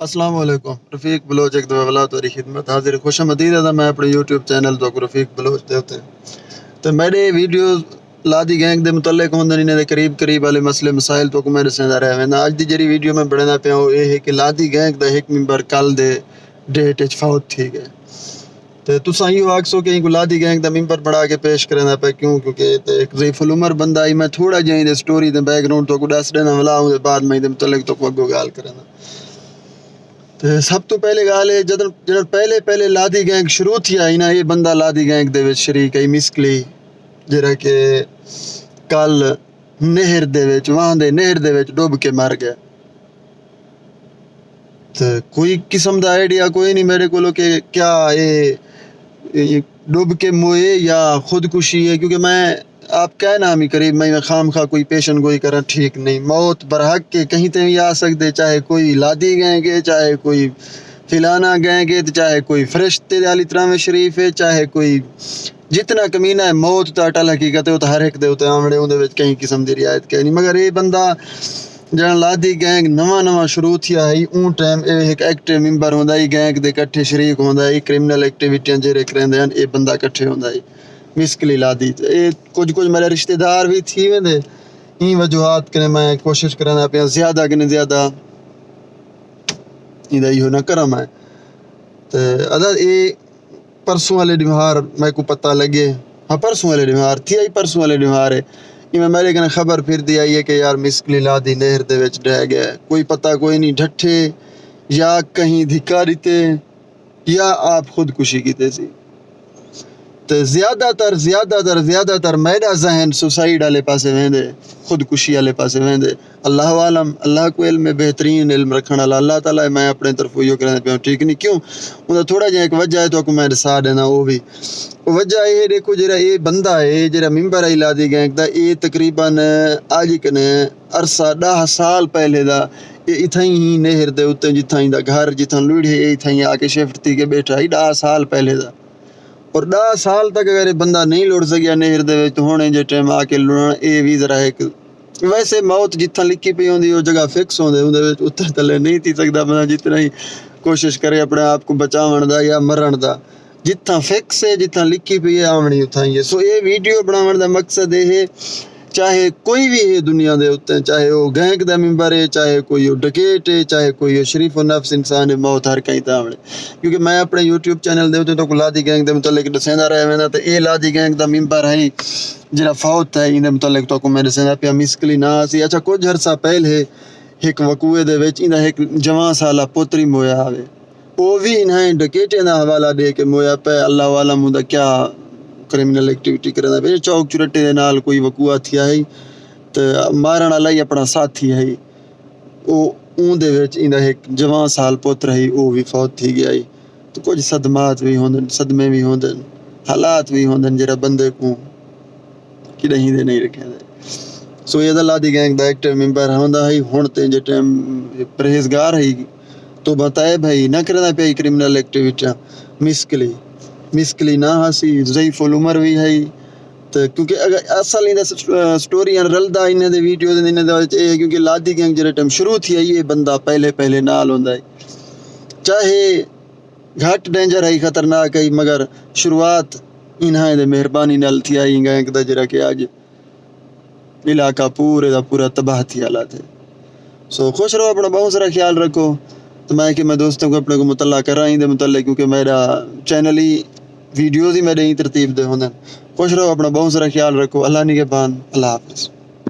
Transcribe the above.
अस्सलाम वालेकुम रफ़ीक बलोच एक दफ़ा वला तोरी खिदमत हाजिर खुश आमदीद है। मैं अपने यूट्यूब चैनल तो रफ़ीक बलोच दे होते तो मेरे वीडियो लादी गैंग दे मुतल्लिक होंदे इन्हें दे करीब करीब वाले मसले मसाइल तो मेरे से रहे हैं। आज दी जरी वीडियो में बढ़ना पे ये है कि लादी गैंग दा एक मेंबर कल दे डेट च फौत थी गए तो तुसा यो आखसो कि लादी गैंग दा मेंबर बना के पेश करना पे क्यों क्योंकि एक ज़ईफ़ुल उमर बंदा आई मैं थोड़ा जिहा स्टोरी दे बैकग्राउंड तो दस देना वाला हूं बाद में दे मुतल्लिक तो अगो गाल करना। तो सब तो पहले गाल है जदन जदन पहले पहले लादी गैंग शुरू थी आई ना ये बंदा लादी गैंग दे विच शरीक है मिस्कली जरा के कल नहर दे विच वहां दे नहर दे विच डुब के मर गया। तो कोई किस्म दा आइडिया कोई नहीं मेरे को कि क्या ये डुब के मोए या खुदकुशी है क्योंकि मैं आप क्या नाम ही करीब मैं खाम खा कोई पेशन गोई करा ठीक नहीं मौत बरहक के कहीं ते भी आ सकते चाहे कोई लादी गएंगे चाहे कोई फिलाना गएंगे चाहे कोई फरिश्ते अली तराम शरीफ है चाहे कोई जितना कमीना है मौत तो अटल हकीकत है तो हर एक दे उते आमड़े उहदे विच कहीं किस्म दी रियायत कहीं नहीं मगर ये बंदा जन लादी गैंग नवा नवा शुरू थिया है ऊं टाइम एक एक्टिव मेंबर होंदा है गैंग दे इकट्ठे शरीक होंदा है क्रिमिनल एक्टिविटियां जेरे करेंदे हैं ये बंदा इकट्ठे होंदा है मिस्कली लादी ये कुछ मेरे रिश्तेदार भी थी वेंदे ई वजूहात कने मैं कोशिश करना पे ज्यादा कने ज्यादा इदा यो ना करा मैं तो अदा ये परसों वाले दिमार मैं को पता लगे हाँ परसों वाले दिमार थी आई परसों वाले दिमार है मैं मेरे कने खबर फिर दी आई है कि यार मिस्कली लादी नहर दे विच रह गया कोई पता कोई नहीं ढट्ठे या कहीं धिकारी थे या आप खुदकुशी की सी तो ज़्यादातर मेरा जहन सुसाइड वाले पासे वेंदे खुदकुशी वाले पासे वेंदे अल्लाह आलम अल्लाह को इल्म में बेहतरीन इल्म रखने वाला अल्लाह ताला मैं अपने तरफ यो करने पे ठीक नहीं क्यों उनका थोड़ा जिहा एक वजह है तो मैं दसा देना वो भी वजह ये देखो जरा ये बंदा है जरा मेंबर है लादी गैंग दा ये तकरीबन आज कने अरसा 10 साल पहले दा ये इथाई ही नहर दे उत्ते जिथाई दा घर जिथा लुढ़े इथाई आके शिफ्ट थी के बैठा ही 10 साल पहले दा और 10 साल तक अगर ये बंदा नहीं लुढ़ सकिया नहर दे विच तो हुणे जे टाइम आके लुढ़न ये भी जरा एक वैसे मौत जिथा लिखी पई होंदी वो जगह फिक्स होंदे उहदे विच उत्तर थल्ले नहीं थी सकदा बंदा जितना ही कोशिश करे अपने आप को बचावन दा या मरण दा जिथा फिक्स है जिथा लिखी पई है आवणी उथा ही है। सो ये वीडियो बनावन दा मकसद ये है चाहे कोई भी है दुनिया दे उत्ते चाहे वो गैंग दा मेंबर है चाहे कोई डकैत है चाहे कोई शरीफ और नफ्स इंसान है मौत हर कहीं तावणे क्योंकि मैं अपने यूट्यूब चैनल दे उत्ते तो लादी गैंग दे मुतल्लिक दसेंदा रहा वेंदा तो ये लादी गैंग दा मेंबर है जरा फौत है इनदे मुतल्लिक तो मैं दसेंदा पिया मिस्कली ना सी अच्छा कुछ अरसा पहले एक वकूए दे विच इंदा एक जवान साला पुत्री मोया आवे वो भी इन्हें डकैते दा हवाला दे के मोया पे अल्लाह वाला मुदा क्या क्रिमिनल एक्टिविटी करना पे चौक चुरटे दे नाल कोई वकूआ थिया है तो मारण वाला ही अपना साथी है वो ऊंदे विच इंदा एक जवान साल पुत्र है वो भी फौत थी गया है। तो कुछ सदमात भी होंदन सदमे भी होंदन हालात भी होंदन जरा बंदे को कि नहीं रखे सो ये लादी गैंग दा एक्टिव मेंबर होंदा है हुण ते जे टाइम परहेजगार है तो बताए भाई ना करना पे क्रिमिनल एक्टिविटियां मिस्कली ना हसी ज़ईफ़ुल उमर भी है तो क्योंकि अगर असल in story रलदा in they video दे इन दे क्योंकि लादी गैंग जरे टाइम शुरू थी ये बंदा पहले नाल होंदा है चाहे घट डेंजर है खतरनाक है मगर शुरुआत इन्हां दे मेहरबानी नाल थी आई गैंग दा जरा के आज इलाका पूरे दा पूरा तबाह थी हालात है। सो खुश रहो अपना बहुत सारा ख्याल रखो तो मैं दोस्तों को अपने को मुतल्ला कर रहा हूँ मुतल्लिक क्योंकि मेरा चैनल ही वीडियोज़ ही मेरे ही तरतीब दे होंगे। खुश रहो अपना बहुत सारा ख्याल रखो अल्लाह निगहबान अल्लाह हाफ़िज़।